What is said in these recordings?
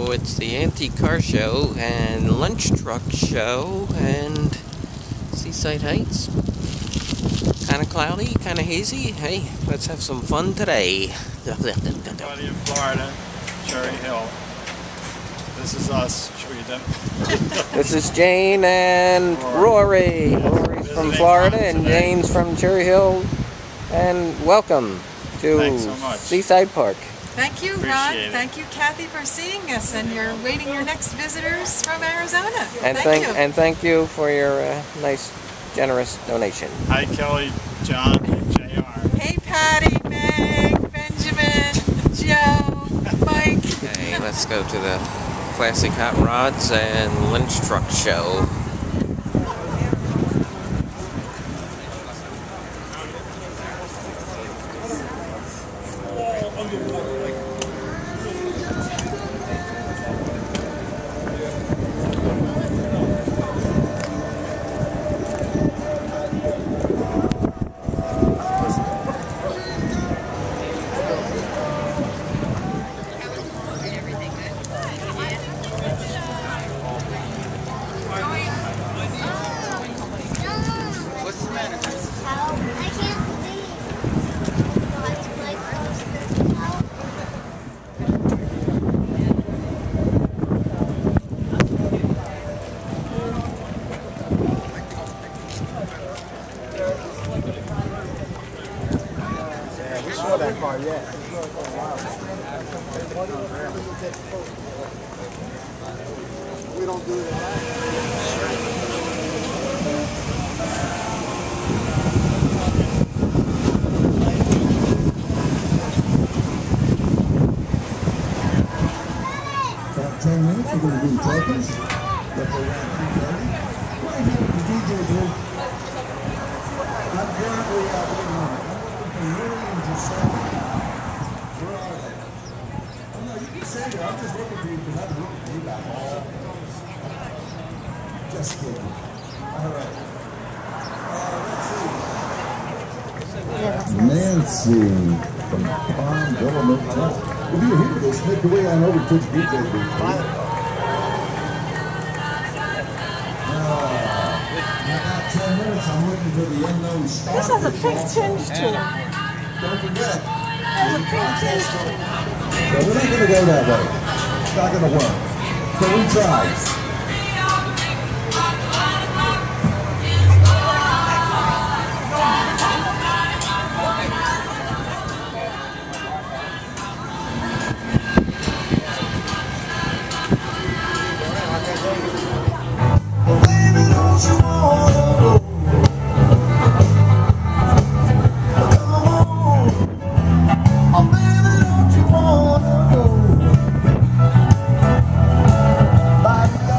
So it's the antique car show and lunch truck show and Seaside Heights. Kind of cloudy, kind of hazy. Hey, let's have some fun today. Everybody in Florida, Cherry Hill. This is us, Sweden. This is Jane and Rory. Rory's from Florida and Jane's from Cherry Hill. And welcome to Seaside Park. Thank you, Ron. Thank you, Kathy, for seeing us, and you're waiting your next visitors from Arizona. And thank you for your nice, generous donation. Hi, Kelly, John, and JR. Hey, Patty, Meg, Benjamin, Joe, Mike. Okay, let's go to the classic hot rods and lunch truck show. That car, yeah. We don't do that. About 10 minutes, we're going to do turkeys. That's around 2:30. Right here at the DJ booth. I'm currently out here. I'm looking for Sam. Where are they? Oh no, you can say that. I'm just looking for you because I'm looking for you guys all. Just kidding. All right. Let's see. Nancy from Farm Government Town. If you're here, just make your way on over to the DJ booth. In about 10 minutes, I'm looking for the unknown star. This has a pink tinge to it. Don't forget. There's a pink tinge to it. So we're not going to go that way. It's not going to work. So we tried. Bye.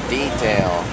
detail.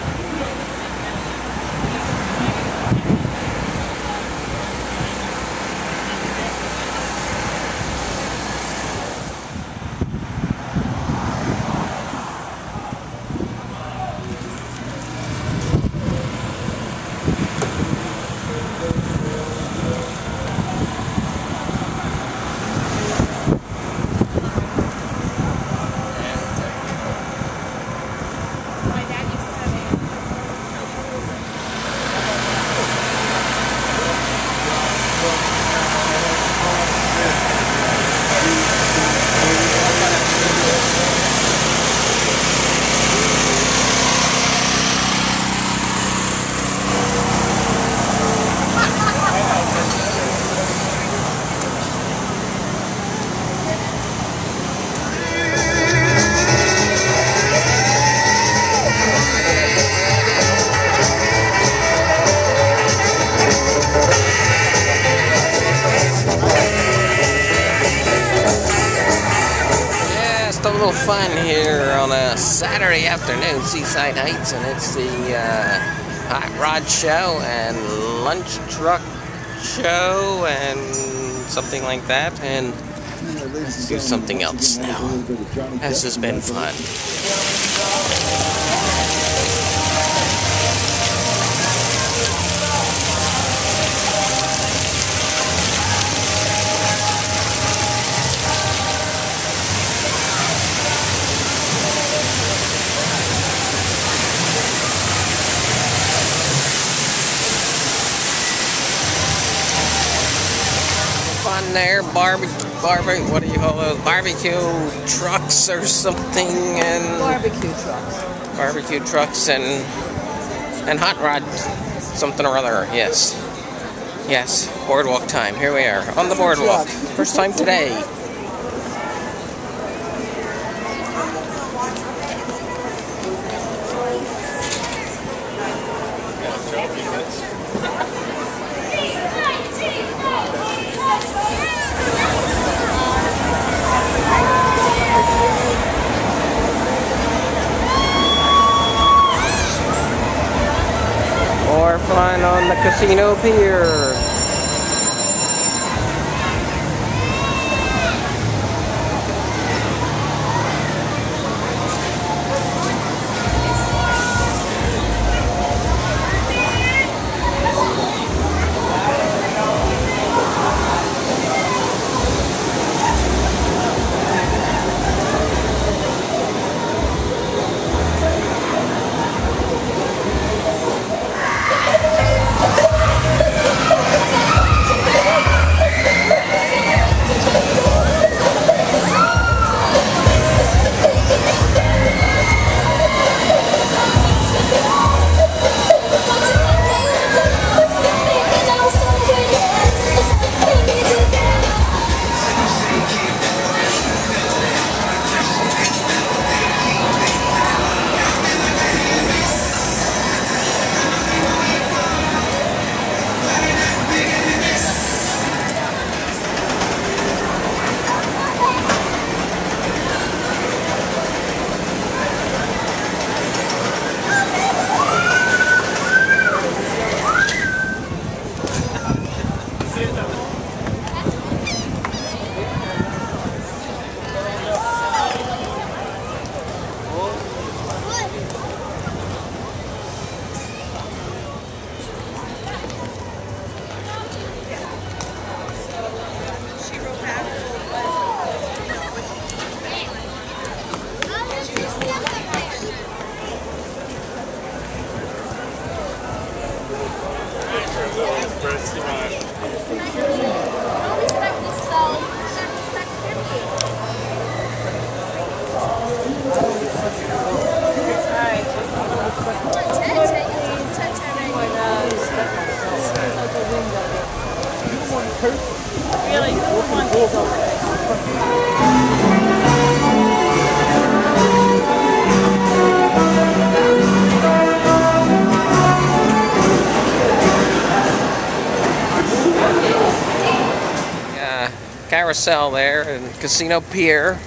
A little fun here on a Saturday afternoon, Seaside Heights, and it's the hot rod show and lunch truck show and something like that, and let's do something else now. This has been fun. There, what do you call those? Barbecue trucks or something, and barbecue trucks and hot rod something or other. Yes, boardwalk time. Here we are on the boardwalk. First time today. More fun on the casino pier. Really, who wants these over there? Carousel there in Casino Pier.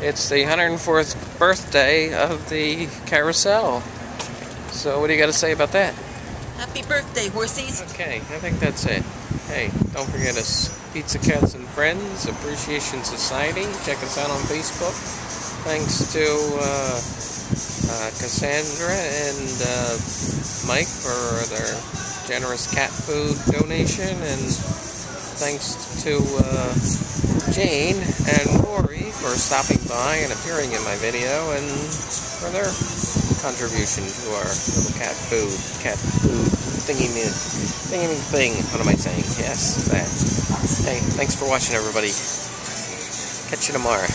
It's the 104th birthday of the carousel. So what do you got to say about that? Happy birthday, horsies. Okay, I think that's it. Hey, don't forget us, Pizza Cats and Friends, Appreciation Society. Check us out on Facebook. Thanks to Cassandra and Mike for their generous cat food donation, and thanks to Jane and Lori for stopping by and appearing in my video, and for their contribution to our little cat food thing. What am I saying? Yes, that. Hey, thanks for watching, everybody. Catch you tomorrow.